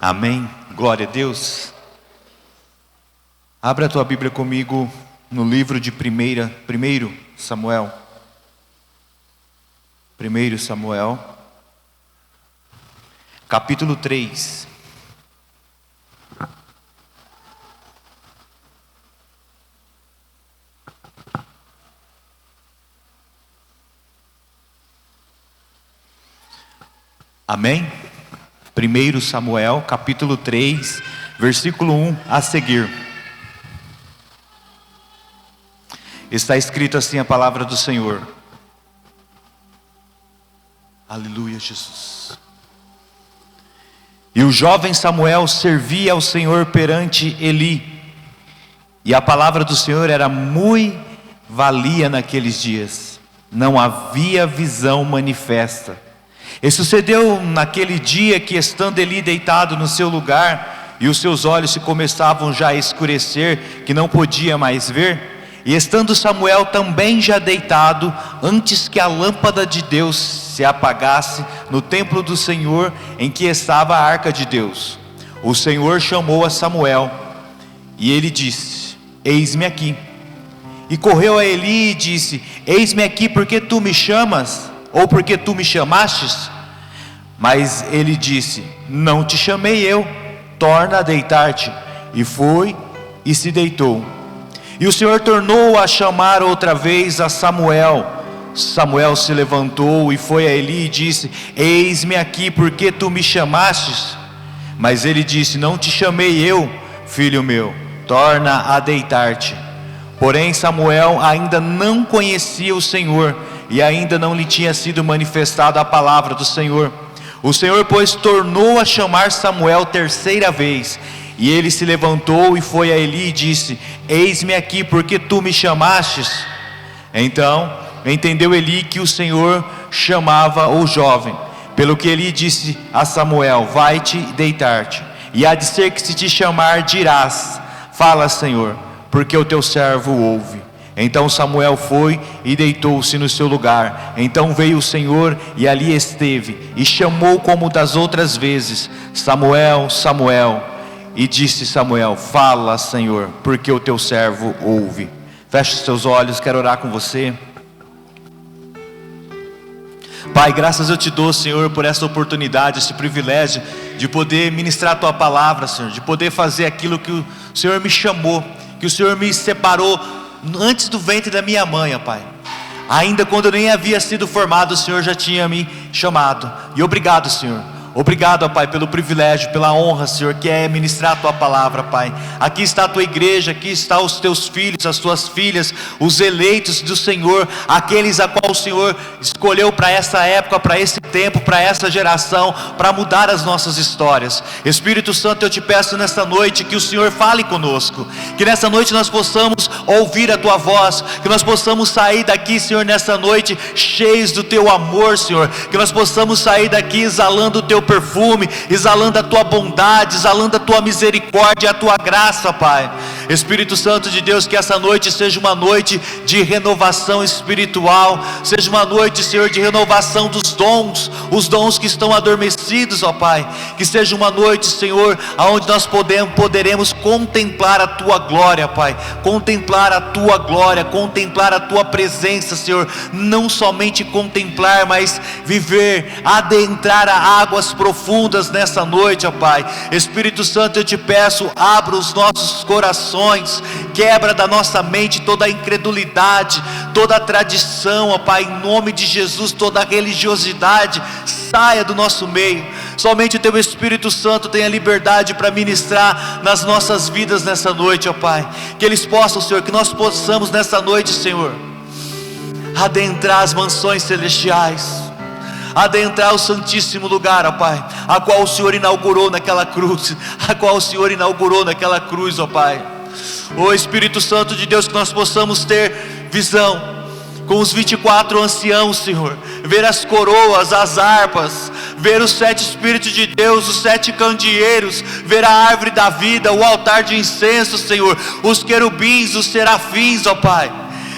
Amém, glória a Deus. Abra a tua Bíblia comigo no livro de 1 Samuel. 1 Samuel, capítulo 3. Amém? 1 Samuel, capítulo 3, versículo 1 a seguir. Está escrito assim a palavra do Senhor. Aleluia, Jesus. E o jovem Samuel servia ao Senhor perante Eli, e a palavra do Senhor era muito valia naqueles dias. Não havia visão manifesta. E sucedeu naquele dia que, estando Eli deitado no seu lugar, e os seus olhos se começavam já a escurecer, que não podia mais ver, e estando Samuel também já deitado, antes que a lâmpada de Deus se apagasse no templo do Senhor, em que estava a arca de Deus, o Senhor chamou a Samuel, e ele disse: eis-me aqui. E correu a Eli e disse: eis-me aqui, porque tu me chamas? Ou porque tu me chamastes? Mas ele disse: não te chamei eu, torna a deitar-te. E foi e se deitou. E o Senhor tornou a chamar outra vez a Samuel. Samuel se levantou e foi a Eli e disse: eis-me aqui, porque tu me chamastes? Mas ele disse: não te chamei eu, filho meu, torna a deitar-te. Porém Samuel ainda não conhecia o Senhor, e ainda não lhe tinha sido manifestada a palavra do Senhor. O Senhor, pois, tornou a chamar Samuel terceira vez, e ele se levantou e foi a Eli e disse: eis-me aqui, porque tu me chamastes? Então entendeu Eli que o Senhor chamava o jovem, pelo que Eli disse a Samuel: vai-te deitar-te, e há de ser que, se te chamar, dirás: fala, Senhor, porque o teu servo ouve. Então Samuel foi e deitou-se no seu lugar. Então veio o Senhor e ali esteve, e chamou como das outras vezes: Samuel, Samuel. E disse Samuel: fala, Senhor, porque o teu servo ouve. Feche os teus olhos, quero orar com você. Pai, graças eu te dou, Senhor, por essa oportunidade, esse privilégio de poder ministrar a tua palavra, Senhor, de poder fazer aquilo que o Senhor me chamou, que o Senhor me separou antes do ventre da minha mãe, ó Pai. Ainda quando eu nem havia sido formado, o Senhor já tinha me chamado. E obrigado, Senhor. Obrigado, ó Pai, pelo privilégio, pela honra, Senhor, que é ministrar a tua palavra, Pai. Aqui está a tua igreja, aqui estão os teus filhos, as tuas filhas, os eleitos do Senhor, aqueles a qual o Senhor escolheu para essa época, para esse tempo, para essa geração, para mudar as nossas histórias. Espírito Santo, eu te peço nesta noite que o Senhor fale conosco, que nessa noite nós possamos ouvir a tua voz, que nós possamos sair daqui, Senhor, nessa noite cheios do teu amor, Senhor, que nós possamos sair daqui exalando o teu perfume, exalando a tua bondade, exalando a tua misericórdia, a tua graça, Pai. Espírito Santo de Deus, que essa noite seja uma noite de renovação espiritual, seja uma noite, Senhor, de renovação dos dons, os dons que estão adormecidos, ó Pai. Que seja uma noite, Senhor, aonde nós poderemos contemplar a tua glória, Pai, contemplar a tua glória, contemplar a tua presença, Senhor. Não somente contemplar, mas viver, adentrar a águas profundas nessa noite, ó Pai. Espírito Santo, eu te peço, abra os nossos corações, quebra da nossa mente toda a incredulidade, toda a tradição, ó Pai, em nome de Jesus, toda a religiosidade saia do nosso meio. Somente o teu Espírito Santo tenha liberdade para ministrar nas nossas vidas nessa noite, ó Pai. Que eles possam, Senhor, que nós possamos nessa noite, Senhor, adentrar as mansões celestiais, adentrar o santíssimo lugar, ó Pai, a qual o Senhor inaugurou naquela cruz, ó Pai. Ó Espírito Santo de Deus, que nós possamos ter visão com os 24 anciãos, Senhor, ver as coroas, as harpas, ver os 7 Espíritos de Deus, os 7 candeeiros, ver a árvore da vida, o altar de incenso, Senhor, os querubins, os serafins, ó Pai.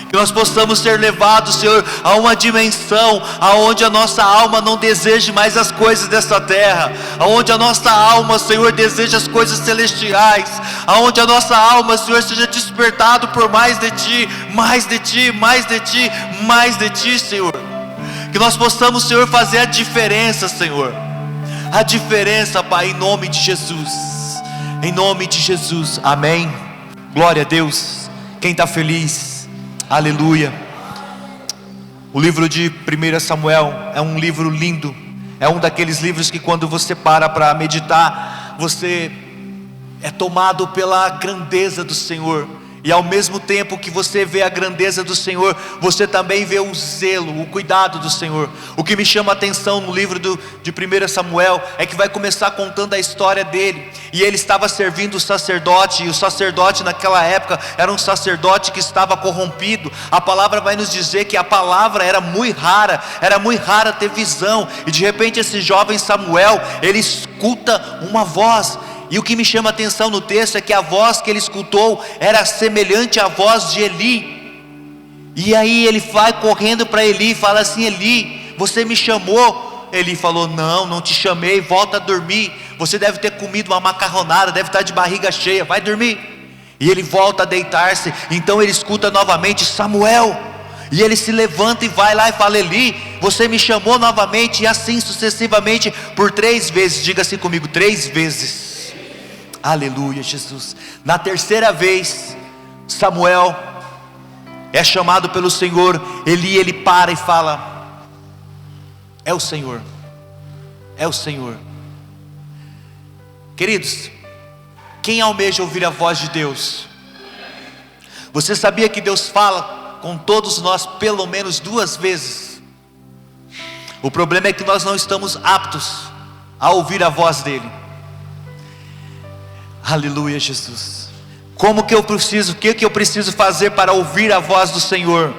Que que nós possamos ser levados, Senhor, a uma dimensão aonde a nossa alma não deseje mais as coisas dessa terra, aonde a nossa alma, Senhor, deseja as coisas celestiais, aonde a nossa alma, Senhor, seja despertado por mais de Ti, mais de Ti, mais de Ti, mais de Ti, Senhor. Que nós possamos, Senhor, fazer a diferença, Senhor, a diferença, Pai, em nome de Jesus, em nome de Jesus, amém. Glória a Deus. Quem está feliz, aleluia. O livro de 1 Samuel é um livro lindo, é um daqueles livros que quando você para meditar, você é tomado pela grandeza do Senhor. E ao mesmo tempo que você vê a grandeza do Senhor, você também vê o zelo, o cuidado do Senhor. O que me chama a atenção no livro de 1 Samuel é que vai começar contando a história dele. E ele estava servindo o sacerdote, e o sacerdote naquela época era um sacerdote que estava corrompido. A palavra vai nos dizer que a palavra era muito rara ter visão. E de repente esse jovem Samuel, ele escuta uma voz. E o que me chama a atenção no texto é que a voz que ele escutou era semelhante à voz de Eli. E aí ele vai correndo para Eli e fala assim: Eli, você me chamou? Eli falou: não te chamei, volta a dormir. Você deve ter comido uma macarronada, deve estar de barriga cheia, vai dormir. E ele volta a deitar-se. Então ele escuta novamente: Samuel. E ele se levanta e vai lá e fala: Eli, você me chamou novamente. E assim sucessivamente por 3 vezes. Diga assim comigo: 3 vezes. Aleluia, Jesus. Na terceira vez, Samuel é chamado pelo Senhor. Ele para e fala: é o Senhor, é o Senhor. Queridos, quem almeja ouvir a voz de Deus? Você sabia que Deus fala com todos nós pelo menos 2 vezes? O problema é que nós não estamos aptos a ouvir a voz dele. Aleluia, Jesus. O que eu preciso fazer para ouvir a voz do Senhor?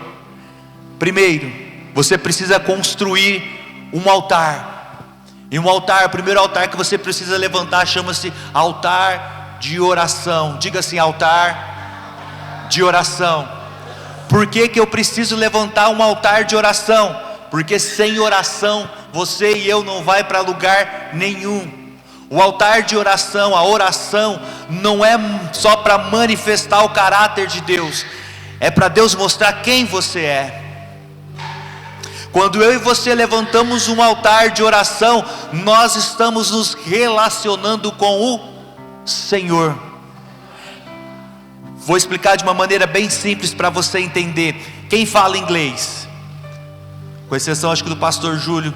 Primeiro, você precisa construir um altar. E um altar, o primeiro altar que você precisa levantar chama-se altar de oração. Diga assim: altar de oração. Por que eu preciso levantar um altar de oração? Porque sem oração, você e eu não vai para lugar nenhum. O altar de oração, a oração, não é só para manifestar o caráter de Deus, é para Deus mostrar quem você é. Quando eu e você levantamos um altar de oração, nós estamos nos relacionando com o Senhor. Vou explicar de uma maneira bem simples para você entender. Quem fala inglês? Com exceção acho que do pastor Júlio,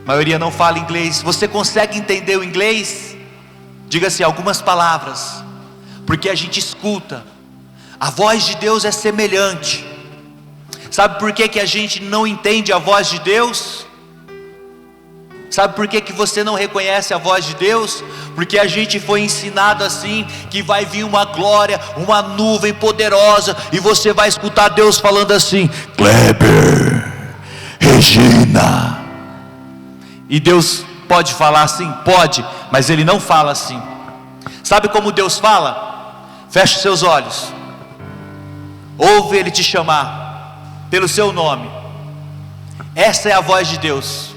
a maioria não fala inglês. Você consegue entender o inglês? Diga assim: algumas palavras, porque a gente escuta. A voz de Deus é semelhante. Sabe por que a gente não entende a voz de Deus? Sabe por que você não reconhece a voz de Deus? Porque a gente foi ensinado assim, que vai vir uma glória, uma nuvem poderosa, e você vai escutar Deus falando assim: Kleber, Regina. E Deus pode falar assim? Pode, mas Ele não fala assim. Sabe como Deus fala? Feche seus olhos, ouve Ele te chamar pelo seu nome. Essa é a voz de Deus.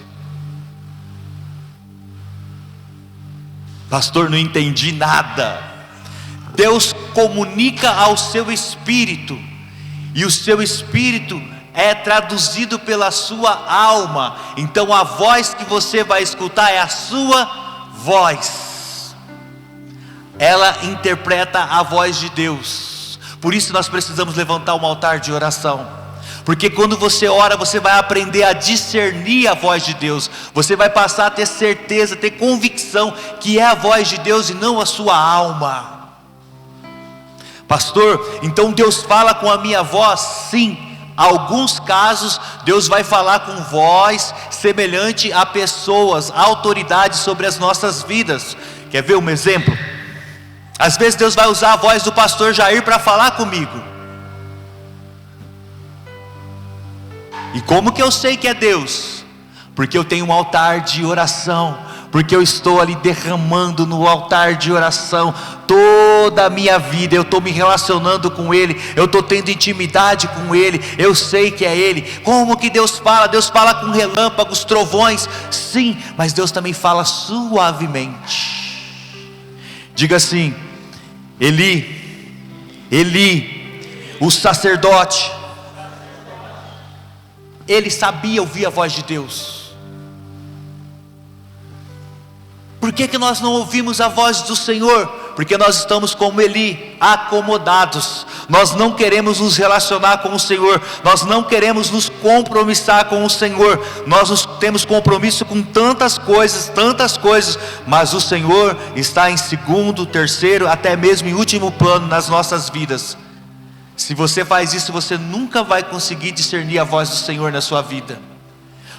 Pastor, não entendi nada. Deus comunica ao seu espírito, e o seu espírito é traduzido pela sua alma. Então a voz que você vai escutar é a sua voz. Ela interpreta a voz de Deus. Por isso nós precisamos levantar um altar de oração. Porque quando você ora, você vai aprender a discernir a voz de Deus. Você vai passar a ter certeza, ter convicção que é a voz de Deus e não a sua alma. Pastor, então Deus fala com a minha voz? Sim. Alguns casos, Deus vai falar com voz semelhante a pessoas, a autoridade sobre as nossas vidas. Quer ver um exemplo? Às vezes Deus vai usar a voz do pastor Jair para falar comigo. E como que eu sei que é Deus? Porque eu tenho um altar de oração. porque eu estou ali derramando no altar de oração toda a minha vida, eu estou me relacionando com Ele, eu estou tendo intimidade com Ele, eu sei que é Ele. Como que Deus fala? Deus fala com relâmpagos, trovões, sim, mas Deus também fala suavemente. Diga assim: Eli, Eli, o sacerdote, ele sabia ouvir a voz de Deus. Por que nós não ouvimos a voz do Senhor? Porque nós estamos como Eli, acomodados. Nós não queremos nos relacionar com o Senhor, nós não queremos nos compromissar com o Senhor. Nós temos compromisso com tantas coisas, mas o Senhor está em segundo, terceiro, até mesmo em último plano nas nossas vidas. Se você faz isso, você nunca vai conseguir discernir a voz do Senhor na sua vida,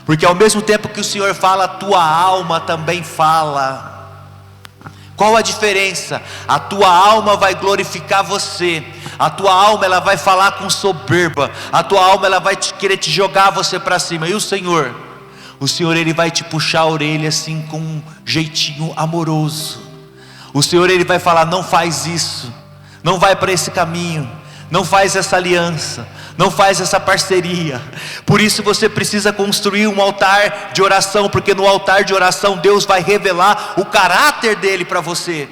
porque ao mesmo tempo que o Senhor fala, a tua alma também fala. Qual a diferença? A tua alma vai glorificar você, a tua alma ela vai falar com soberba, a tua alma ela vai querer te jogar você para cima. E o Senhor ele vai te puxar a orelha assim com um jeitinho amoroso. O Senhor ele vai falar: não faz isso, não vai para esse caminho, não faz essa aliança, não faz essa parceria. Por isso você precisa construir um altar de oração, porque no altar de oração Deus vai revelar o caráter dele para você.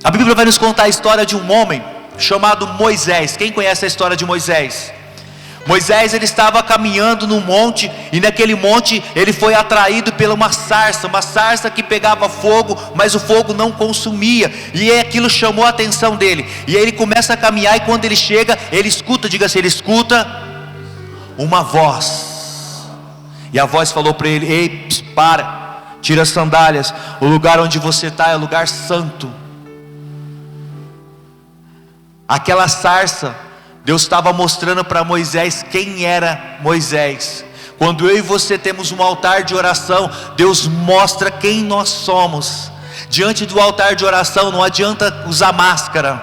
A Bíblia vai nos contar a história de um homem chamado Moisés. Quem conhece a história de Moisés? Moisés ele estava caminhando num monte, e naquele monte ele foi atraído por uma sarça que pegava fogo, mas o fogo não consumia, e aquilo chamou a atenção dele, e aí ele começa a caminhar, e quando ele chega, ele escuta, diga assim, ele escuta uma voz, e a voz falou para ele: ei, para, tira as sandálias, o lugar onde você está é lugar santo. Aquela sarça, Deus estava mostrando para Moisés quem era Moisés. Quando eu e você temos um altar de oração, Deus mostra quem nós somos. Diante do altar de oração não adianta usar máscara.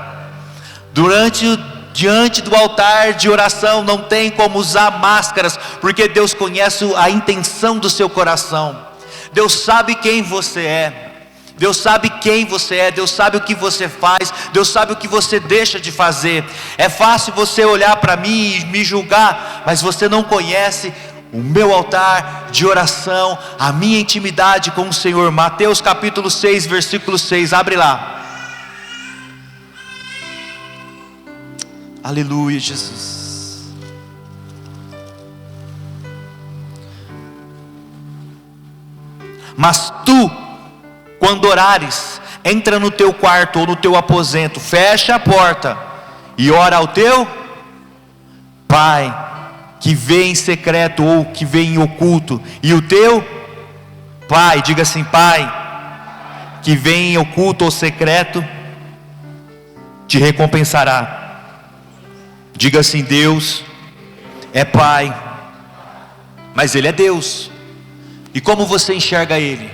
Diante do altar de oração não tem como usar máscaras, porque Deus conhece a intenção do seu coração. Deus sabe quem você é. Deus sabe quem você é, Deus sabe o que você faz, Deus sabe o que você deixa de fazer. É fácil você olhar para mim e me julgar, mas você não conhece o meu altar de oração, a minha intimidade com o Senhor. Mateus capítulo 6, versículo 6, abre lá. Aleluia, Jesus. Mas tu, quando orares, entra no teu quarto ou no teu aposento, fecha a porta e ora ao teu Pai, que vê em secreto ou que vê em oculto, e o teu Pai, diga assim: Pai, que vê em oculto ou secreto, te recompensará. Diga assim: Deus é Pai, mas Ele é Deus. E como você enxerga Ele?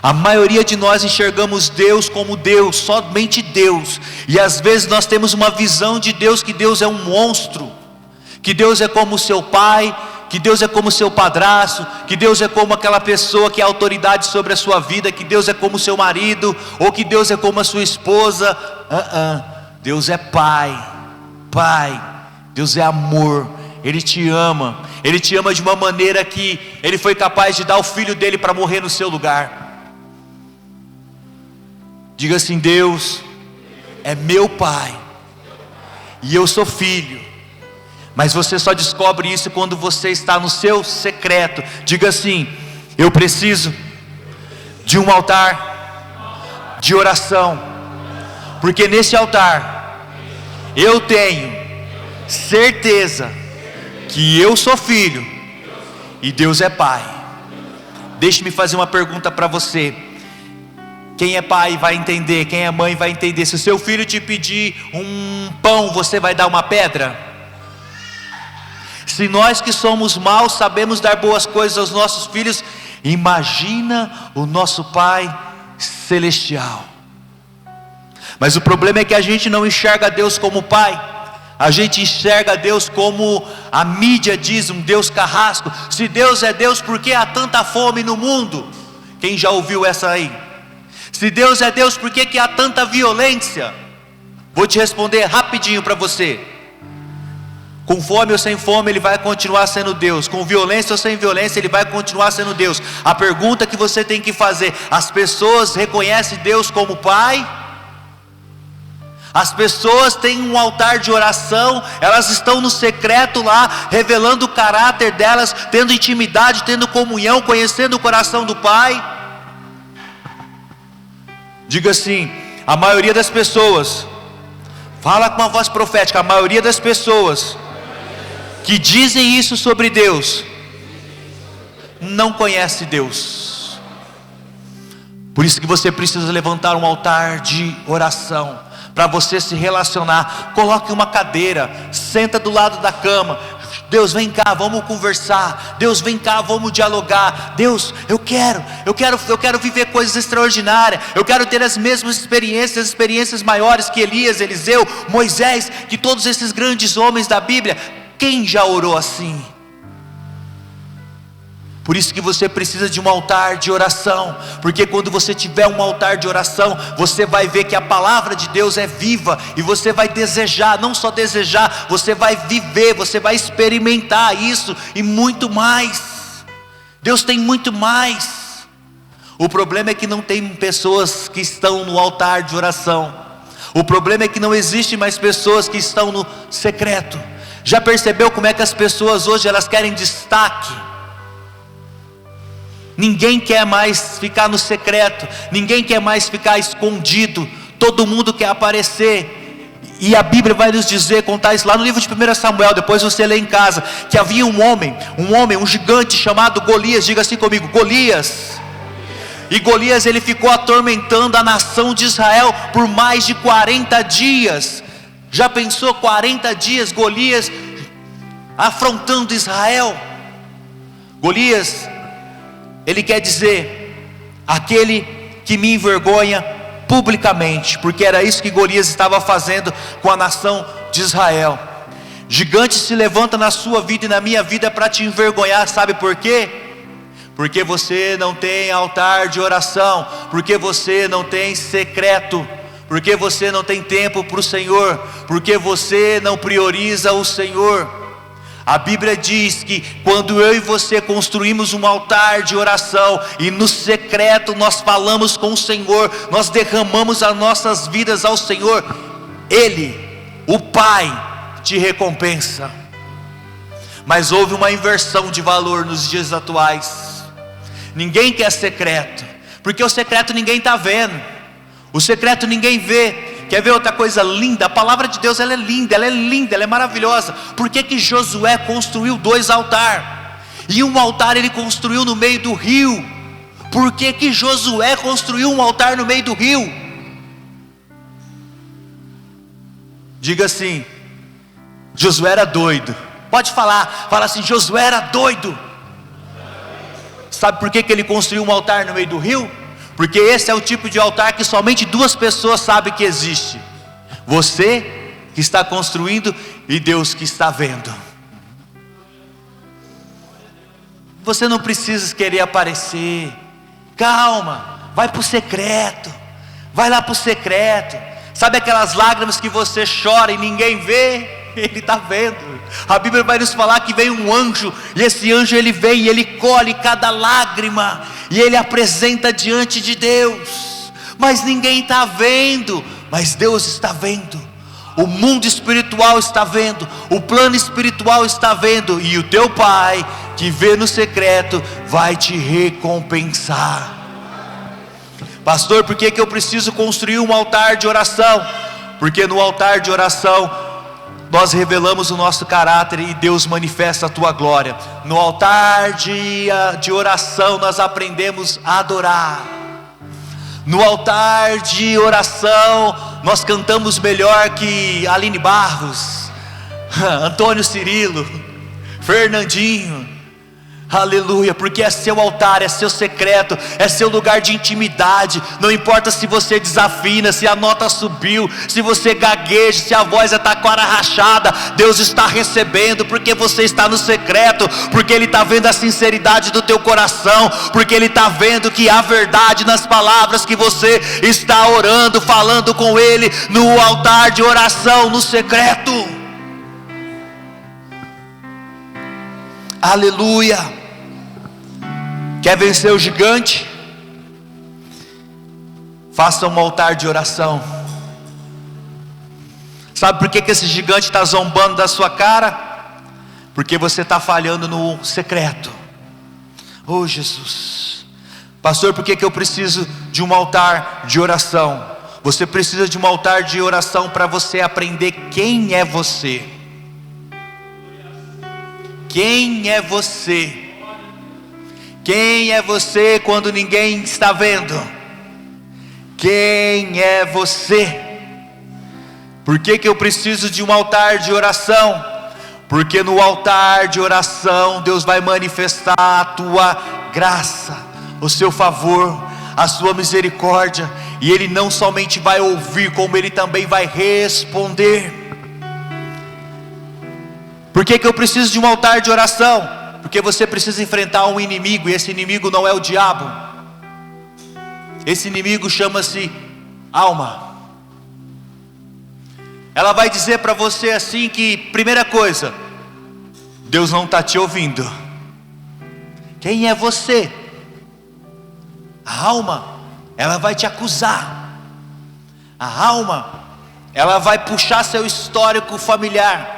A maioria de nós enxergamos Deus como Deus, somente Deus, e às vezes nós temos uma visão de Deus, que Deus é um monstro, que Deus é como o seu pai, que Deus é como o seu padrasto, que Deus é como aquela pessoa que é autoridade sobre a sua vida, que Deus é como o seu marido, ou que Deus é como a sua esposa. Deus é Pai, Deus é amor, Ele te ama de uma maneira que Ele foi capaz de dar o Filho dele para morrer no seu lugar. Diga assim: Deus é meu Pai, e eu sou filho. Mas você só descobre isso quando você está no seu secreto. Diga assim: eu preciso de um altar de oração, porque nesse altar eu tenho certeza que eu sou filho e Deus é Pai. Deixe-me fazer uma pergunta para você. Quem é pai vai entender, quem é mãe vai entender. Se o seu filho te pedir um pão, você vai dar uma pedra? Se nós que somos maus sabemos dar boas coisas aos nossos filhos, imagina o nosso Pai celestial. Mas o problema é que a gente não enxerga Deus como Pai. A gente enxerga Deus como a mídia diz, um Deus carrasco. Se Deus é Deus, por que há tanta fome no mundo? Quem já ouviu essa aí? Se Deus é Deus, por que há tanta violência? Vou te responder rapidinho para você. Com fome ou sem fome, Ele vai continuar sendo Deus. Com violência ou sem violência, Ele vai continuar sendo Deus. A pergunta que você tem que fazer: as pessoas reconhecem Deus como Pai? As pessoas têm um altar de oração, elas estão no secreto lá, revelando o caráter delas, tendo intimidade, tendo comunhão, conhecendo o coração do Pai? Diga assim: a maioria das pessoas, fala com uma voz profética, a maioria das pessoas que dizem isso sobre Deus, não conhece Deus. Por isso que você precisa levantar um altar de oração, para você se relacionar. Coloque uma cadeira, senta do lado da cama. Deus, vem cá, vamos conversar. Deus, vem cá, vamos dialogar. Deus, eu quero viver coisas extraordinárias. Eu quero ter as mesmas experiências maiores que Elias, Eliseu, Moisés, que todos esses grandes homens da Bíblia. Quem já orou assim? Por isso que você precisa de um altar de oração, porque quando você tiver um altar de oração, você vai ver que a palavra de Deus é viva, e você vai desejar, não só desejar, você vai viver, você vai experimentar isso e muito mais. Deus tem muito mais. O problema é que não tem pessoas que estão no altar de oração. O problema é que não existe mais pessoas que estão no secreto. Já percebeu como é que as pessoas hoje, elas querem destaque? Ninguém quer mais ficar no secreto, ninguém quer mais ficar escondido, todo mundo quer aparecer. E a Bíblia vai nos dizer, contar isso lá no livro de 1 Samuel, depois você lê em casa, que havia um gigante chamado Golias. Diga assim comigo: Golias. E Golias, ele ficou atormentando a nação de Israel por mais de 40 dias. Já pensou 40 dias Golias afrontando Israel? Golias, ele quer dizer, aquele que me envergonha publicamente, porque era isso que Golias estava fazendo com a nação de Israel. Gigante se levanta na sua vida e na minha vida para te envergonhar, sabe por quê? Porque você não tem altar de oração, porque você não tem secreto, porque você não tem tempo para o Senhor, porque você não prioriza o Senhor. A Bíblia diz que quando eu e você construímos um altar de oração, e no secreto nós falamos com o Senhor, nós derramamos as nossas vidas ao Senhor, Ele, o Pai, te recompensa. Mas houve uma inversão de valor nos dias atuais. Ninguém quer secreto, porque o secreto ninguém está vendo, o secreto ninguém vê. Quer ver outra coisa linda? A palavra de Deus, ela é linda, ela é maravilhosa. Por que Josué construiu 2 altares? E um altar ele construiu no meio do rio. Por que Josué construiu um altar no meio do rio? Diga assim: Josué era doido. Pode falar, fala assim: Josué era doido. Sabe por que ele construiu um altar no meio do rio? Porque esse é o tipo de altar que somente 2 pessoas sabem que existe: você que está construindo e Deus que está vendo. Você não precisa querer aparecer. Calma, vai para o secreto. Vai lá para o secreto. Sabe aquelas lágrimas que você chora e ninguém vê? Ele está vendo. A Bíblia vai nos falar que vem um anjo, e esse anjo ele vem e ele colhe cada lágrima, e ele apresenta diante de Deus. Mas ninguém está vendo, mas Deus está vendo. O mundo espiritual está vendo, o plano espiritual está vendo, e o teu Pai que vê no secreto vai te recompensar. Pastor, por que eu preciso construir um altar de oração? Porque no altar de oração nós revelamos o nosso caráter e Deus manifesta a tua glória. No altar de oração nós aprendemos a adorar. No altar de oração nós cantamos melhor que Aline Barros, Antônio Cirilo, Fernandinho. Aleluia, porque é seu altar, é seu secreto, é seu lugar de intimidade. Não importa se você desafina, se a nota subiu, se você gagueja, se a voz está com a cara rachada, Deus está recebendo, porque você está no secreto, porque Ele está vendo a sinceridade do teu coração, porque Ele está vendo que há verdade nas palavras que você está orando, falando com Ele no altar de oração, no secreto. Aleluia. Quer vencer o gigante? Faça um altar de oração. Sabe por que esse gigante está zombando da sua cara? Porque você está falhando no secreto. Oh Jesus, pastor, por que eu preciso de um altar de oração? Você precisa de um altar de oração para você aprender quem é você. Quem é você? Quem é você quando ninguém está vendo? Quem é você? Por que eu preciso de um altar de oração? Porque no altar de oração Deus vai manifestar a tua graça, o seu favor, a sua misericórdia, e Ele não somente vai ouvir, como Ele também vai responder. Por que eu preciso de um altar de oração? Porque você precisa enfrentar um inimigo, e esse inimigo não é o diabo. Esse inimigo chama-se alma. Ela vai dizer para você assim que, primeira coisa, Deus não está te ouvindo. Quem é você? A alma, ela vai te acusar. A alma, ela vai puxar seu histórico familiar.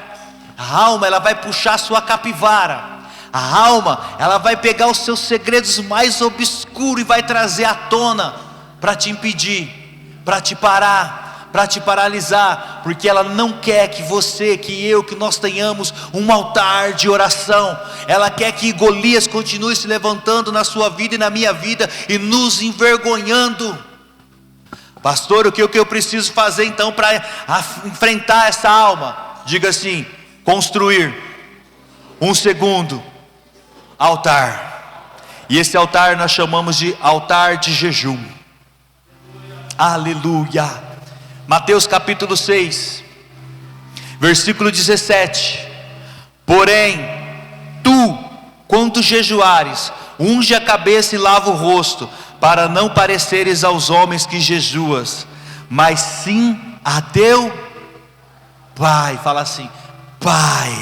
A alma, ela vai puxar sua capivara. A alma, ela vai pegar os seus segredos mais obscuros e vai trazer à tona para te impedir, para te parar, para te paralisar, porque ela não quer que você, que eu, que nós tenhamos um altar de oração. Ela quer que Golias continue se levantando na sua vida e na minha vida e nos envergonhando. Pastor, o que eu preciso fazer então para enfrentar essa alma? Diga assim: construir um segundo altar. E esse altar nós chamamos de altar de jejum. Aleluia. Mateus capítulo 6, versículo 17. Porém, tu, quando jejuares, unge a cabeça e lava o rosto, para não pareceres aos homens que jejuas, mas sim a teu Pai. Fala assim: Pai,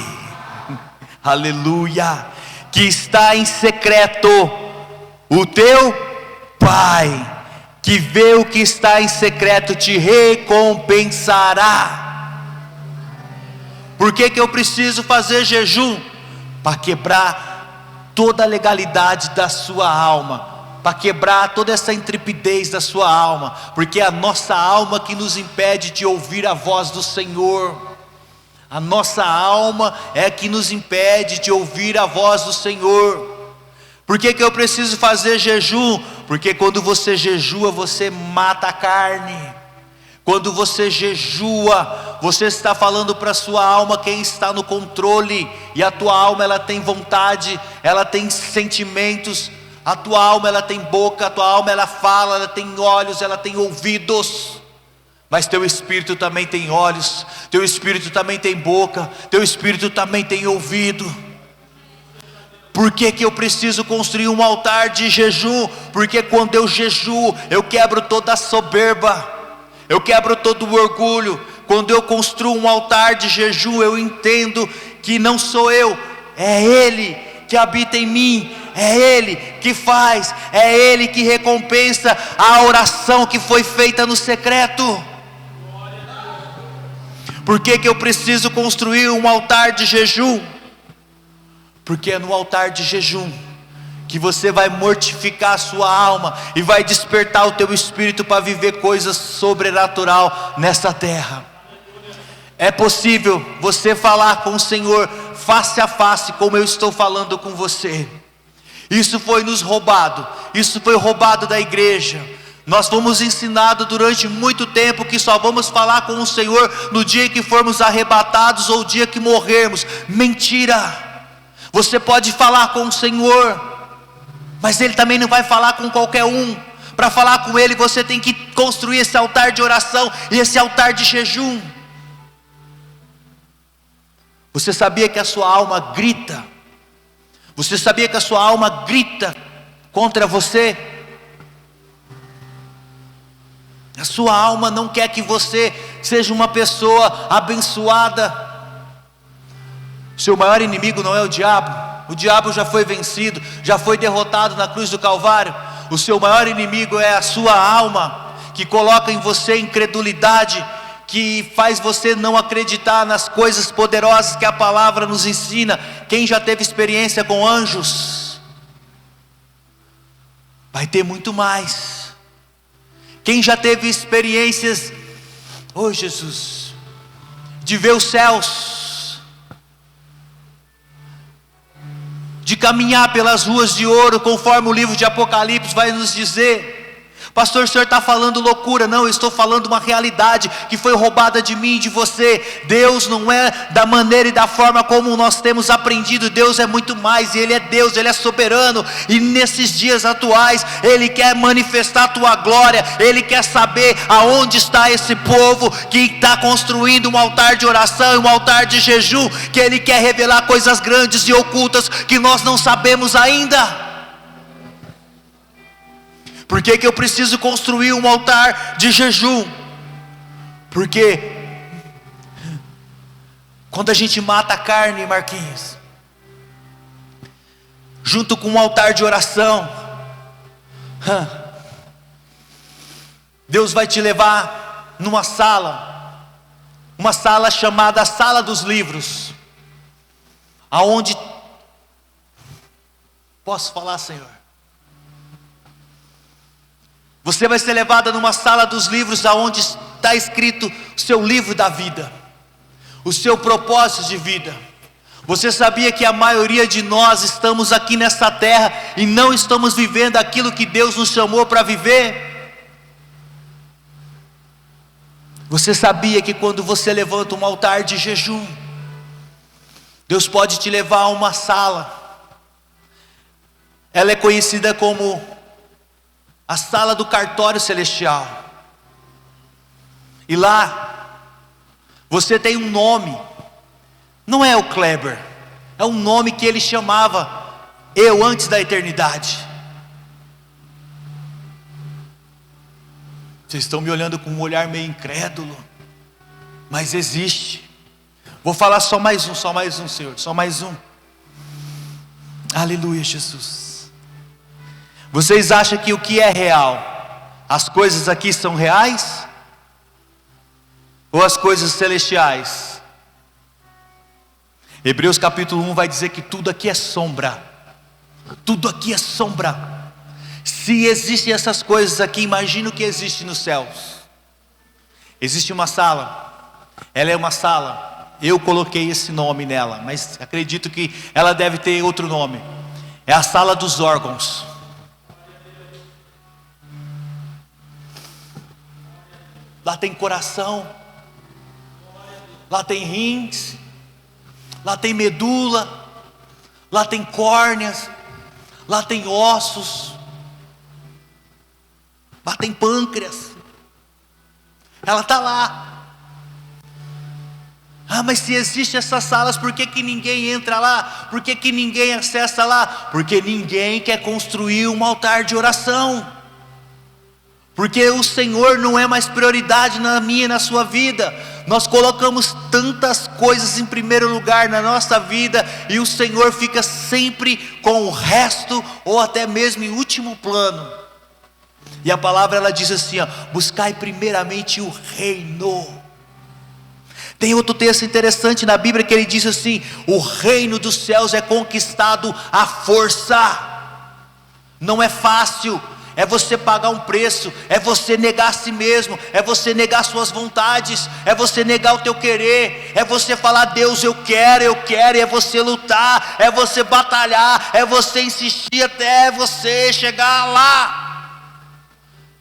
aleluia, que está em secreto, o teu Pai, que vê o que está em secreto, te recompensará. Por que eu preciso fazer jejum? Para quebrar toda a legalidade da sua alma, para quebrar toda essa intrepidez da sua alma, porque é a nossa alma que nos impede de ouvir a voz do Senhor. A nossa alma é que nos impede de ouvir a voz do Senhor. Por que eu preciso fazer jejum? Porque quando você jejua, você mata a carne. Quando você jejua, você está falando para a sua alma quem está no controle. E a tua alma, ela tem vontade, ela tem sentimentos. A tua alma, ela tem boca, a tua alma, ela fala, ela tem olhos, ela tem ouvidos. Mas teu espírito também tem olhos, teu espírito também tem boca, teu espírito também tem ouvido. Por que eu preciso construir um altar de jejum? Porque quando eu jejuo, eu quebro toda a soberba, eu quebro todo o orgulho. Quando eu construo um altar de jejum, eu entendo que não sou eu, é Ele que habita em mim, é Ele que faz, é Ele que recompensa a oração que foi feita no secreto. Por que eu preciso construir um altar de jejum? Porque é no altar de jejum que você vai mortificar a sua alma e vai despertar o teu espírito para viver coisas sobrenatural nessa terra. É possível você falar com o Senhor face a face, como eu estou falando com você. Isso foi nos roubado, isso foi roubado da igreja. Nós fomos ensinados durante muito tempo que só vamos falar com o Senhor no dia que formos arrebatados ou o dia que morrermos. Mentira! Você pode falar com o Senhor, mas Ele também não vai falar com qualquer um. Para falar com Ele, você tem que construir esse altar de oração e esse altar de jejum. Você sabia que a sua alma grita? Você sabia que a sua alma grita contra você? A sua alma não quer que você seja uma pessoa abençoada. Seu maior inimigo não é o diabo já foi vencido, já foi derrotado na cruz do Calvário. O seu maior inimigo é a sua alma, que coloca em você incredulidade, que faz você não acreditar nas coisas poderosas que a palavra nos ensina. Quem já teve experiência com anjos, vai ter muito mais. Quem já teve experiências, oh Jesus, de ver os céus, de caminhar pelas ruas de ouro, conforme o livro de Apocalipse vai nos dizer. Pastor, o senhor está falando loucura. Não, eu estou falando uma realidade que foi roubada de mim e de você. Deus não é da maneira e da forma como nós temos aprendido. Deus é muito mais, e Ele é Deus, Ele é soberano. E nesses dias atuais, Ele quer manifestar a tua glória. Ele quer saber aonde está esse povo que está construindo um altar de oração e um altar de jejum, que Ele quer revelar coisas grandes e ocultas que nós não sabemos ainda. Por que eu preciso construir um altar de jejum? Porque quando a gente mata a carne, Marquinhos, junto com um altar de oração, Deus vai te levar numa sala, uma sala chamada Sala dos Livros, aonde, posso falar, Senhor? Você vai ser levada numa sala dos livros, aonde está escrito o seu livro da vida, o seu propósito de vida. Você sabia que a maioria de nós estamos aqui nessa terra e não estamos vivendo aquilo que Deus nos chamou para viver? Você sabia que quando você levanta um altar de jejum, Deus pode te levar a uma sala? Ela é conhecida como a sala do cartório celestial. E lá você tem um nome. Não é o Kleber, é um nome que ele chamava eu antes da eternidade. Vocês estão me olhando com um olhar meio incrédulo, mas existe. Vou falar só mais um, Senhor, só mais um. Aleluia, Jesus. Vocês acham que o que é real? As coisas aqui são reais? Ou as coisas celestiais? Hebreus capítulo 1 vai dizer que tudo aqui é sombra. Tudo aqui é sombra. Se existem essas coisas aqui, imagina o que existe nos céus. Existe uma sala. Ela é uma sala. Eu coloquei esse nome nela, mas acredito que ela deve ter outro nome. É a sala dos órgãos. Lá tem coração, lá tem rins, lá tem medula, lá tem córneas, lá tem ossos, lá tem pâncreas. Ela está lá. Mas se existem essas salas, por que ninguém entra lá? Por que ninguém acessa lá? Porque ninguém quer construir um altar de oração. Porque o Senhor não é mais prioridade na minha e na sua vida. Nós colocamos tantas coisas em primeiro lugar na nossa vida, e o Senhor fica sempre com o resto, ou até mesmo em último plano. E a palavra ela diz assim, buscai primeiramente o reino. Tem outro texto interessante na Bíblia que ele diz assim: o reino dos céus é conquistado à força. Não é fácil. É você pagar um preço, é você negar a si mesmo, é você negar suas vontades, é você negar o teu querer, é você falar, Deus eu quero, e é você lutar, é você batalhar, é você insistir até você chegar lá.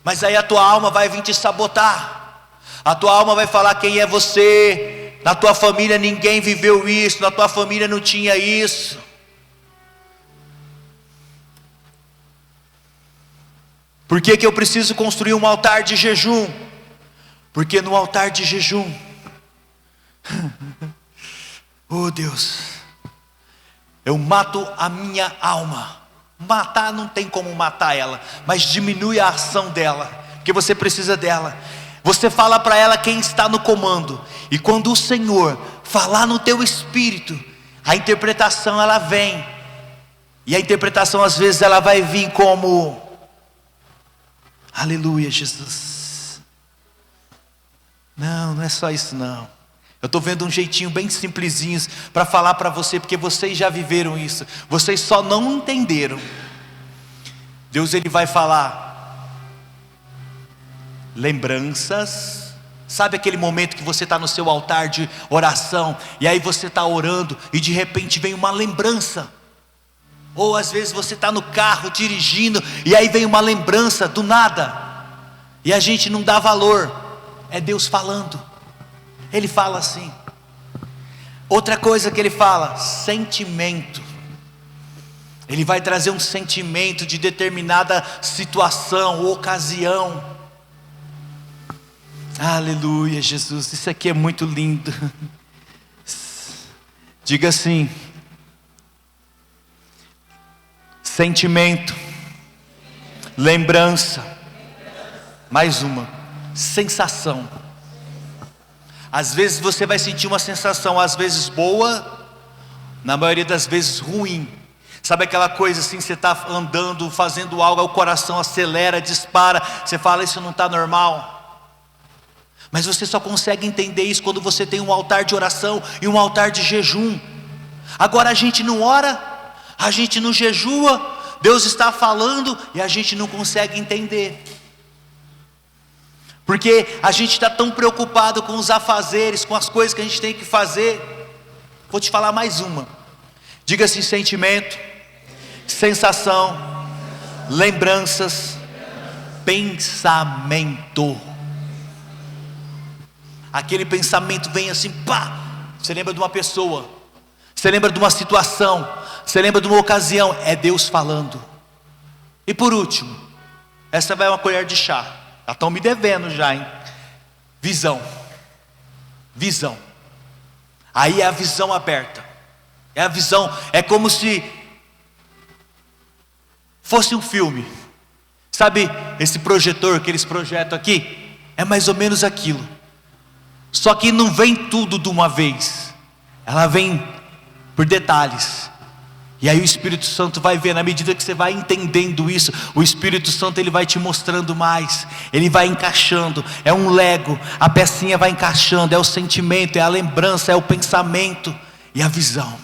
Mas aí a tua alma vai vir te sabotar, a tua alma vai falar quem é você. Na tua família ninguém viveu isso, na tua família não tinha isso. Por que eu preciso construir um altar de jejum? Porque no altar de jejum, oh Deus, eu mato a minha alma. Matar não tem como matar ela, mas diminui a ação dela, porque você precisa dela. Você fala para ela quem está no comando, e quando o Senhor falar no teu espírito, a interpretação ela vem. E a interpretação às vezes ela vai vir como: aleluia, Jesus. Não é só isso não. Eu estou vendo um jeitinho bem simplesinho para falar para você, porque vocês já viveram isso. Vocês só não entenderam. Deus ele vai falar lembranças. Sabe aquele momento que você está no seu altar de oração, e aí você está orando, e de repente vem uma lembrança. Ou às vezes você está no carro dirigindo, e aí vem uma lembrança do nada, e a gente não dá valor. É Deus falando. Ele fala assim. Outra coisa que ele fala, sentimento. Ele vai trazer um sentimento de determinada situação, ocasião. Aleluia, Jesus, isso aqui é muito lindo. Diga assim: sentimento, lembrança, mais uma, sensação. Às vezes você vai sentir uma sensação, às vezes boa, na maioria das vezes ruim. Sabe aquela coisa assim, você está andando, fazendo algo, o coração acelera, dispara, você fala: isso não está normal. Mas você só consegue entender isso quando você tem um altar de oração e um altar de jejum. Agora a gente não ora, a gente não jejua, Deus está falando e a gente não consegue entender. Porque a gente está tão preocupado com os afazeres, com as coisas que a gente tem que fazer. Vou te falar mais uma. Diga assim: sentimento, sensação, lembranças, pensamento. Aquele pensamento vem assim, pá. Você lembra de uma pessoa, você lembra de uma situação, você lembra de uma ocasião. É Deus falando. E por último, essa vai uma colher de chá. Já estão me devendo já, hein? Visão. Visão. Aí é a visão aberta. É a visão. É como se fosse um filme. Sabe esse projetor que eles projetam aqui? É mais ou menos aquilo. Só que não vem tudo de uma vez. Ela vem por detalhes. E aí o Espírito Santo vai ver, na medida que você vai entendendo isso, o Espírito Santo ele vai te mostrando mais, ele vai encaixando. É um Lego, a pecinha vai encaixando. É o sentimento, é a lembrança, é o pensamento e a visão.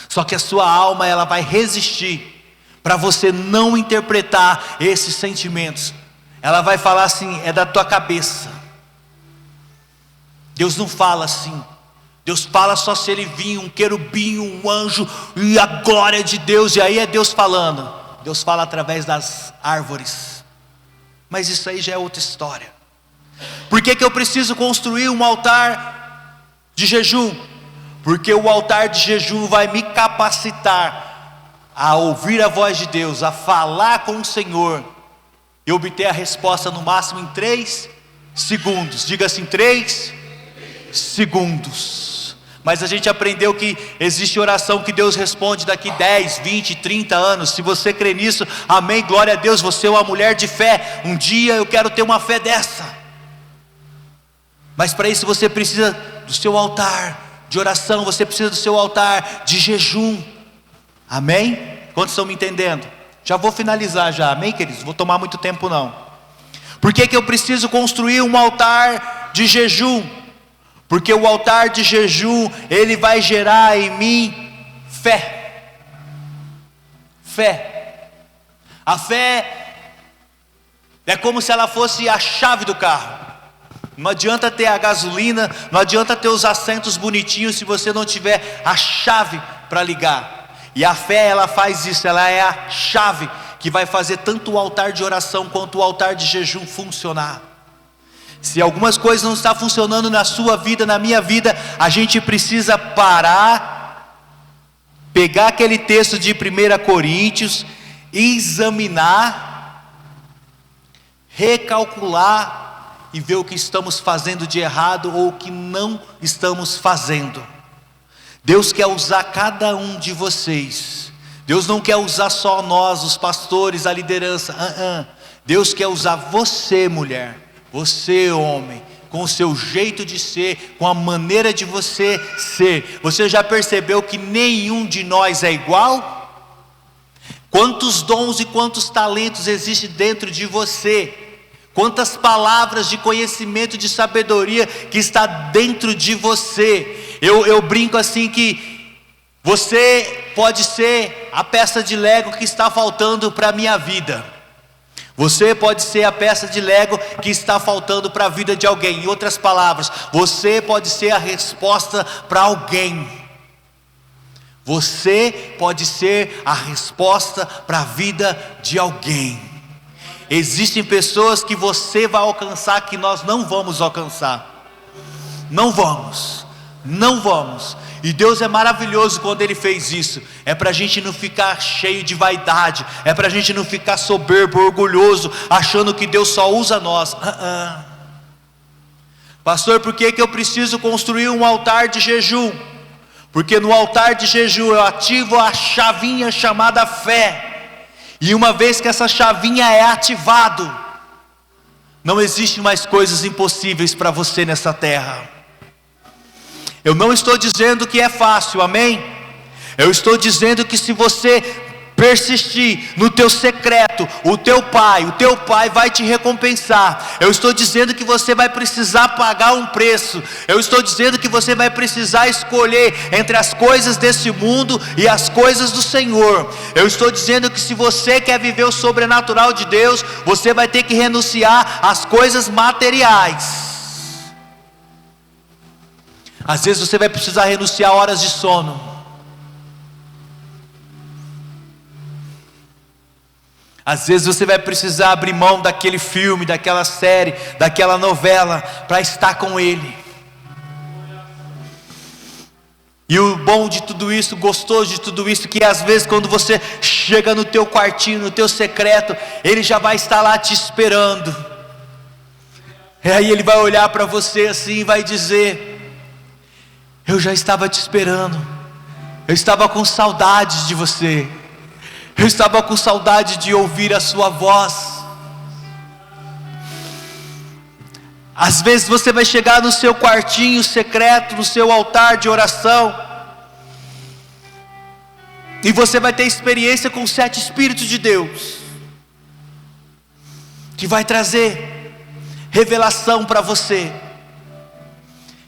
Só que a sua alma ela vai resistir para você não interpretar esses sentimentos. Ela vai falar assim: é da tua cabeça. Deus não fala assim. Deus fala só se ele vir um querubim, um anjo e a glória de Deus, e aí é Deus falando. Deus fala através das árvores. Mas isso aí já é outra história. Por que eu preciso construir um altar de jejum? Porque o altar de jejum vai me capacitar a ouvir a voz de Deus, a falar com o Senhor e obter a resposta no máximo em 3 segundos. Diga assim: 3 segundos. Mas a gente aprendeu que existe oração que Deus responde daqui 10, 20, 30 anos. Se você crê nisso, amém, glória a Deus. Você é uma mulher de fé. Um dia eu quero ter uma fé dessa. Mas para isso você precisa do seu altar de oração. Você precisa do seu altar de jejum. Amém? Quantos estão me entendendo? Já vou finalizar já, amém, queridos? Vou tomar muito tempo não. Por que eu preciso construir um altar de jejum? Porque o altar de jejum, ele vai gerar em mim fé. Fé. A fé é como se ela fosse a chave do carro. Não adianta ter a gasolina, não adianta ter os assentos bonitinhos se você não tiver a chave para ligar. E a fé ela faz isso, ela é a chave que vai fazer tanto o altar de oração quanto o altar de jejum funcionar. Se algumas coisas não estão funcionando na sua vida, na minha vida, a gente precisa parar, pegar aquele texto de 1 Coríntios, examinar recalcular e ver o que estamos fazendo de errado ou o que não estamos fazendo. Deus quer usar cada um de vocês. Deus não quer usar só nós, os pastores, a liderança. Deus quer usar você, mulher, você, homem, com o seu jeito de ser, com a maneira de você ser. Você já percebeu que nenhum de nós é igual? Quantos dons e quantos talentos existem dentro de você? Quantas palavras de conhecimento, de sabedoria que está dentro de você? Eu brinco assim que você pode ser a peça de Lego que está faltando para a minha vida. Você pode ser a peça de Lego que está faltando para a vida de alguém. Em outras palavras, você pode ser a resposta para alguém. Você pode ser a resposta para a vida de alguém. Existem pessoas que você vai alcançar que nós não vamos alcançar. Não vamos. E Deus é maravilhoso quando Ele fez isso. É para a gente não ficar cheio de vaidade. É para a gente não ficar soberbo, orgulhoso, achando que Deus só usa nós. Pastor, por que eu preciso construir um altar de jejum? Porque no altar de jejum eu ativo a chavinha chamada fé. E uma vez que essa chavinha é ativado, não existe mais coisas impossíveis para você nessa terra. Eu não estou dizendo que é fácil, amém? Eu estou dizendo que se você persistir no teu secreto, o teu pai vai te recompensar. Eu estou dizendo que você vai precisar pagar um preço. Eu estou dizendo que você vai precisar escolher entre as coisas desse mundo e as coisas do Senhor. Eu estou dizendo que se você quer viver o sobrenatural de Deus, você vai ter que renunciar às coisas materiais. Às vezes você vai precisar renunciar a horas de sono. Às vezes você vai precisar abrir mão daquele filme, daquela série, daquela novela, para estar com Ele. E o bom de tudo isso, gostoso de tudo isso, que às vezes quando você chega no teu quartinho, no teu secreto, Ele já vai estar lá te esperando. E aí Ele vai olhar para você assim e vai dizer: eu já estava te esperando. Eu estava com saudade de você. Eu estava com saudade de ouvir a sua voz. Às vezes você vai chegar no seu quartinho secreto, no seu altar de oração, e você vai ter experiência com os 7 Espíritos de Deus, que vai trazer revelação para você,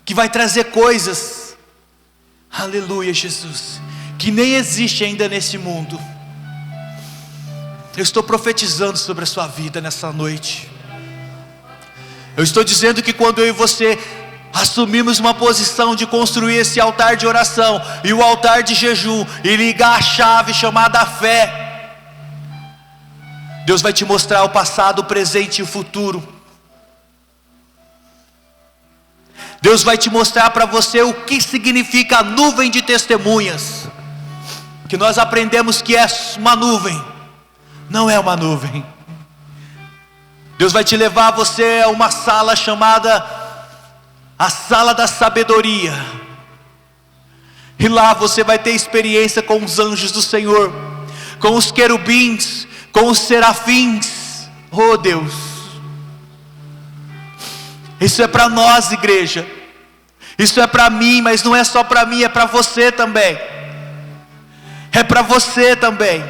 que vai trazer coisas, aleluia, Jesus, que nem existe ainda nesse mundo. Eu estou profetizando sobre a sua vida nessa noite. Eu estou dizendo que quando eu e você assumimos uma posição de construir esse altar de oração e o altar de jejum e ligar a chave chamada fé, Deus vai te mostrar o passado, o presente e o futuro. Deus vai te mostrar para você o que significa a nuvem de testemunhas, que nós aprendemos que é uma nuvem, não é uma nuvem. Deus vai te levar você a uma sala chamada a sala da sabedoria, e lá você vai ter experiência com os anjos do Senhor, com os querubins, com os serafins. Oh Deus, isso é para nós, igreja. Isso é para mim, mas não é só para mim, é para você também. É para você também.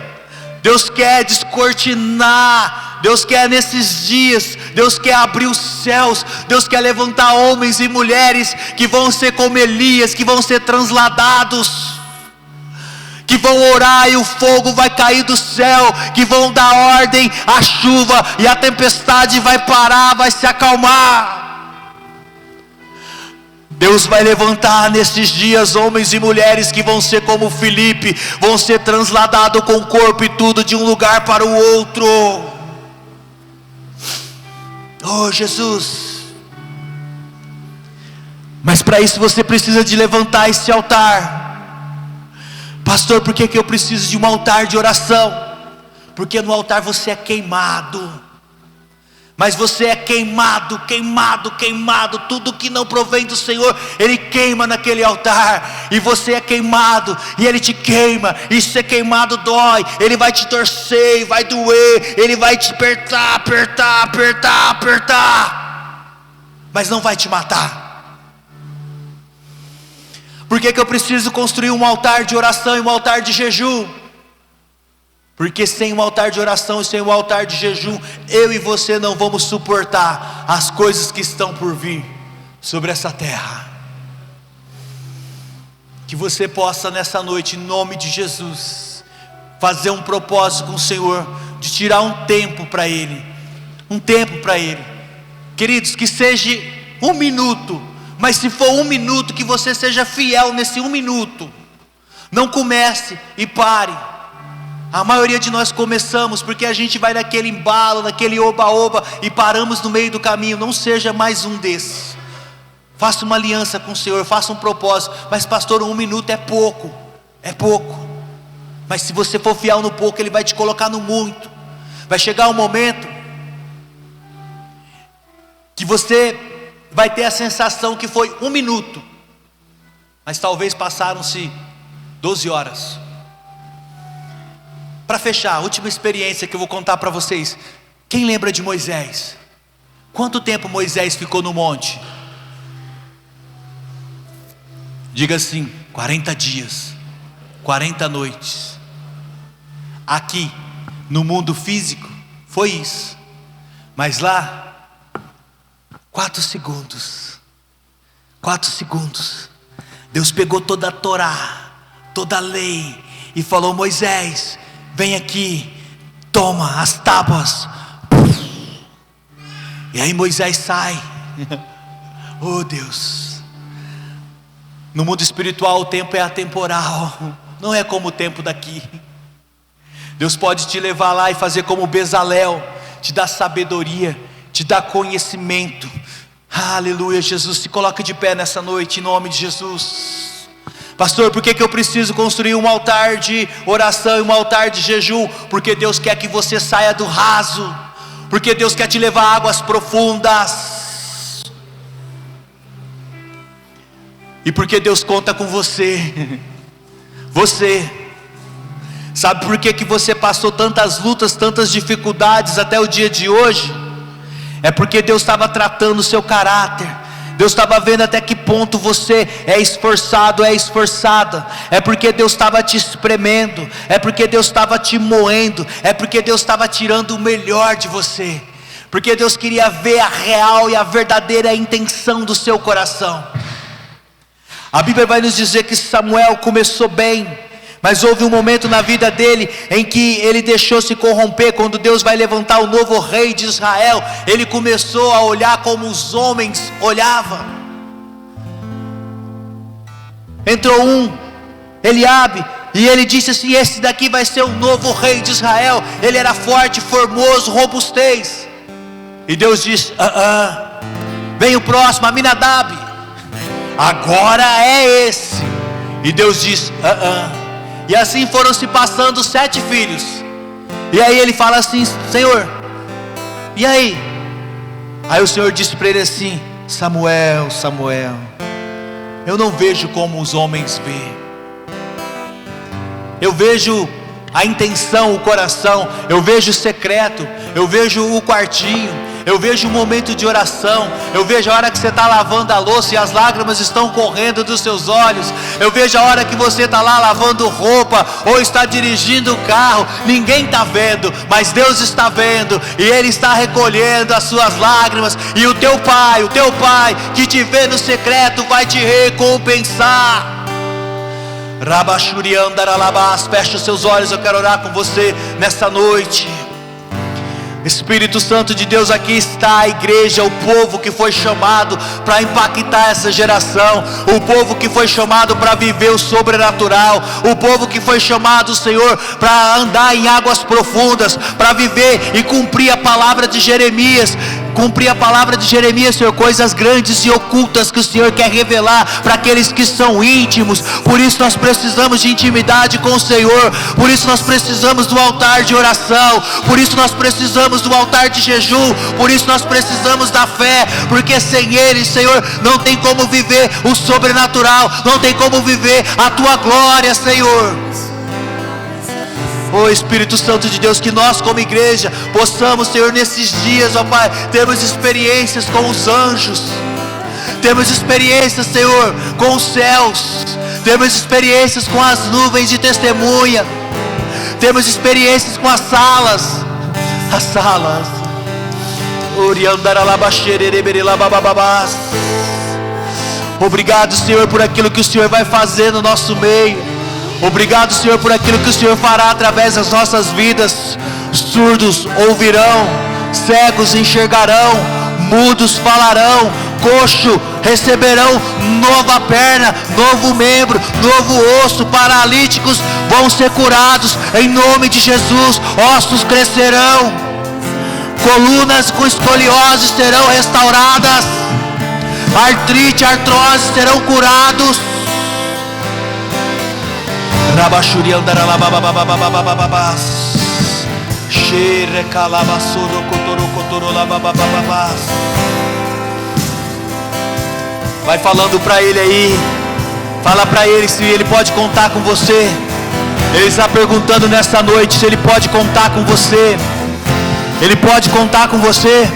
Deus quer descortinar. Deus quer nesses dias, Deus quer abrir os céus. Deus quer levantar homens e mulheres que vão ser como Elias, que vão ser transladados, que vão orar e o fogo vai cair do céu, que vão dar ordem à chuva e a tempestade vai parar, vai se acalmar. Deus vai levantar nesses dias homens e mulheres que vão ser como Filipe, vão ser transladados com o corpo e tudo de um lugar para o outro. Oh Jesus. Mas para isso você precisa de levantar esse altar. Pastor, por que eu preciso de um altar de oração? Porque no altar você é queimado. Mas você é queimado, queimado, queimado. Tudo que não provém do Senhor, Ele queima naquele altar. E você é queimado, e Ele te queima. E ser queimado dói. Ele vai te torcer, vai doer. Ele vai te apertar, apertar, apertar, apertar. Mas não vai te matar. Por que eu preciso construir um altar de oração e um altar de jejum? Porque sem um altar de oração e sem um altar de jejum, eu e você não vamos suportar as coisas que estão por vir sobre essa terra. Que você possa nessa noite, em nome de Jesus, fazer um propósito com o Senhor, de tirar um tempo para Ele. Um tempo para Ele. Queridos, que seja 1 minuto, mas se for 1 minuto, que você seja fiel nesse 1 minuto. Não comece e pare. A maioria de nós começamos porque a gente vai naquele embalo, naquele oba-oba e paramos no meio do caminho. Não seja mais um desses. Faça uma aliança com o Senhor, faça um propósito. Mas pastor, 1 minuto é pouco. É pouco. Mas se você for fiel no pouco, Ele vai te colocar no muito. Vai chegar um momento que você vai ter a sensação que foi 1 minuto, mas talvez passaram-se 12 horas. Para fechar, a última experiência que eu vou contar para vocês. Quem lembra de Moisés? Quanto tempo Moisés ficou no monte? Diga assim: 40 dias, 40 noites. Aqui, no mundo físico, foi isso. Mas lá, 4 segundos. 4 segundos. Deus pegou toda a Torá, toda a lei, e falou: Moisés, vem aqui, toma as tábuas. E aí Moisés sai. Oh Deus. No mundo espiritual o tempo é atemporal. Não é como o tempo daqui. Deus pode te levar lá e fazer como Bezalel, te dar sabedoria, te dar conhecimento. Aleluia. Jesus, se coloca de pé nessa noite, em nome de Jesus. Pastor, por que eu preciso construir um altar de oração e um altar de jejum? Porque Deus quer que você saia do raso. Porque Deus quer te levar a águas profundas. E porque Deus conta com você. Você. Sabe por que você passou tantas lutas, tantas dificuldades até o dia de hoje? É porque Deus estava tratando o seu caráter. Deus estava vendo até que ponto você é esforçado, é esforçada. É porque Deus estava te espremendo. É porque Deus estava te moendo. É porque Deus estava tirando o melhor de você. Porque Deus queria ver a real e a verdadeira intenção do seu coração. A Bíblia vai nos dizer que Samuel começou bem, mas houve um momento na vida dele em que ele deixou se corromper. Quando Deus vai levantar o novo rei de Israel, ele começou a olhar como os homens olhavam. Entrou Eliabe, e ele disse assim: esse daqui vai ser o novo rei de Israel. Ele era forte, formoso, robustez. E Deus disse: vem o próximo, Aminadab. Agora é esse. E Deus disse: E assim foram se passando 7 filhos. E aí ele fala assim: Senhor, e aí? Aí o Senhor disse para ele assim: Samuel, Samuel, eu não vejo como os homens veem. Eu vejo a intenção, o coração. Eu vejo o secreto. Eu vejo o quartinho. Eu vejo o momento de oração. Eu vejo a hora que você está lavando a louça e as lágrimas estão correndo dos seus olhos. Eu vejo a hora que você está lá lavando roupa ou está dirigindo o carro. Ninguém está vendo, mas Deus está vendo, e Ele está recolhendo as suas lágrimas. E o teu pai que te vê no secreto vai te recompensar. Rabachuriandaralabás, fecha os seus olhos, eu quero orar com você nessa noite. Espírito Santo de Deus, aqui está a igreja, o povo que foi chamado para impactar essa geração, o povo que foi chamado para viver o sobrenatural, o povo que foi chamado, Senhor, para andar em águas profundas, para viver e cumprir a palavra de Jeremias. cumprir a palavra de Jeremias, Senhor, coisas grandes e ocultas que o Senhor quer revelar para aqueles que são íntimos. Por isso nós precisamos de intimidade com o Senhor, por isso nós precisamos do altar de oração, por isso nós precisamos do altar de jejum, por isso nós precisamos da fé, porque sem Ele, Senhor, não tem como viver o sobrenatural, não tem como viver a Tua glória, Senhor. Oh Espírito Santo de Deus, que nós como igreja possamos, Senhor, nesses dias, ó Pai, termos experiências com os anjos, temos experiências, Senhor, com os céus, temos experiências com as nuvens de testemunha, temos experiências com as salas. Obrigado, Senhor, por aquilo que o Senhor vai fazer no nosso meio. Obrigado, Senhor, por aquilo que o Senhor fará através das nossas vidas. Surdos ouvirão, cegos enxergarão, mudos falarão, coxo receberão nova perna, novo membro, novo osso, paralíticos vão ser curados em nome de Jesus, ossos crescerão, colunas com escoliose serão restauradas, artrite, artrose serão curados. Vai falando para Ele aí, fala para Ele se Ele pode contar com você. Ele está perguntando nessa noite se Ele pode contar com você. Ele pode contar com você.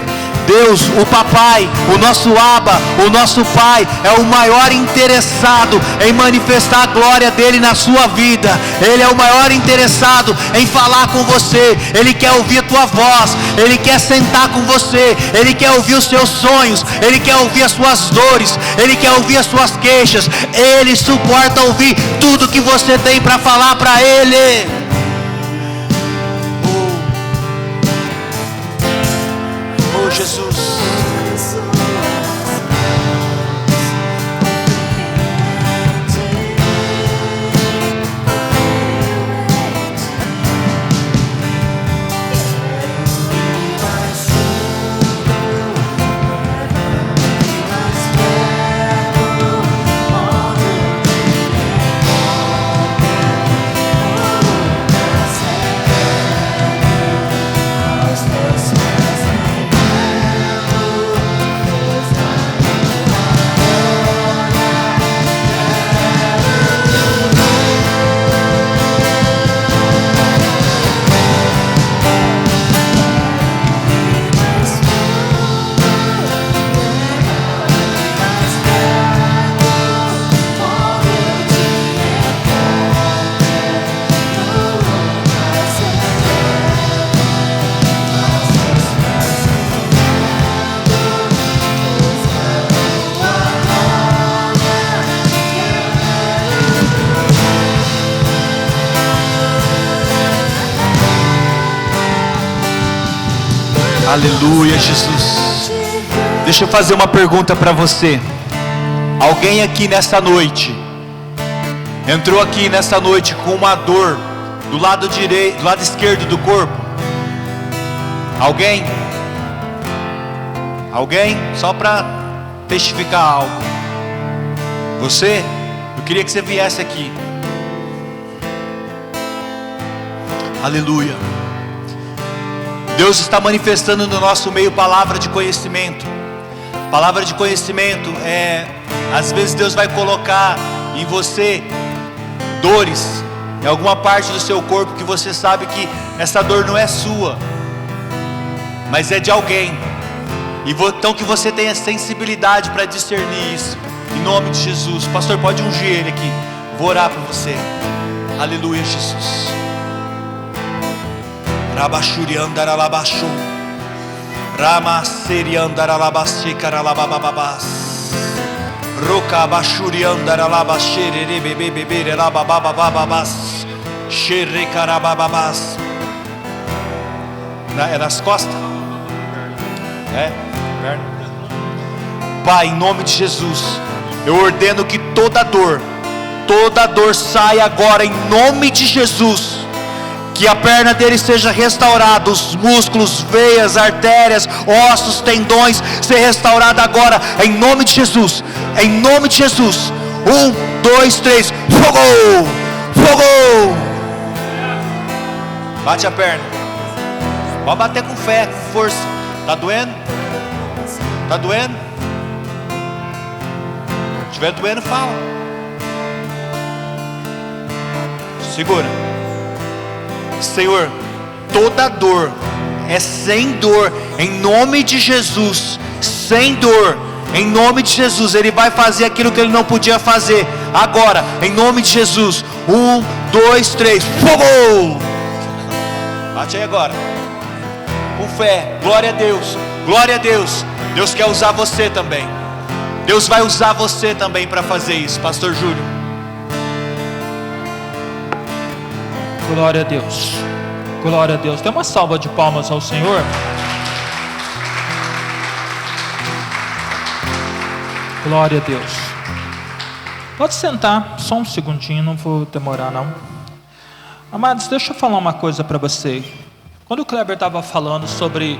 Deus, o Papai, o nosso Abba, o nosso Pai, é o maior interessado em manifestar a glória dEle na sua vida. Ele é o maior interessado em falar com você. Ele quer ouvir a tua voz, Ele quer sentar com você, Ele quer ouvir os seus sonhos, Ele quer ouvir as suas dores, Ele quer ouvir as suas queixas. Ele suporta ouvir tudo que você tem para falar para Ele. Jesus. Aleluia, Jesus. Deixa eu fazer uma pergunta para você. Alguém aqui nessa noite entrou aqui nessa noite com uma dor do lado direito, do lado esquerdo do corpo? Alguém? Alguém? Só para testificar algo. Você? Eu queria que você viesse aqui. Aleluia. Deus está manifestando no nosso meio palavra de conhecimento. Palavra de conhecimento é, às vezes Deus vai colocar em você dores em alguma parte do seu corpo que você sabe que essa dor não é sua, mas é de alguém. Então que você tenha sensibilidade para discernir isso. Em nome de Jesus. Pastor, pode ungir ele aqui. Vou orar para você. Aleluia, Jesus. Rabashuriandaralabashu Ramaseriandaralabashikaralabababas Rokabashuriandaralabashirerebebebebababababas Xerekarabababas. É nas costas? É? Pai, em nome de Jesus, eu ordeno que toda dor saia agora em nome de Jesus. Que a perna dele seja restaurada, os músculos, veias, artérias, ossos, tendões, ser restaurada agora, em nome de Jesus. Em nome de Jesus. 1, 2, 3. Fogo! Fogo! Bate a perna. Pode bater com fé, com força. Tá doendo? Tá doendo? Se estiver doendo, fala. Segura. Senhor, toda dor é sem dor, em nome de Jesus. Sem dor, em nome de Jesus. Ele vai fazer aquilo que ele não podia fazer. Agora, em nome de Jesus. 1, 2, 3. Fogo! Bate aí agora. Com fé. Glória a Deus. Glória a Deus. Deus quer usar você também. Deus vai usar você também para fazer isso, Pastor Júlio. Glória a Deus. Glória a Deus. Dê uma salva de palmas ao Senhor. Glória a Deus. Pode sentar, só um segundinho, não vou demorar não. Amados, deixa eu falar uma coisa para você. Quando o Kleber estava falando sobre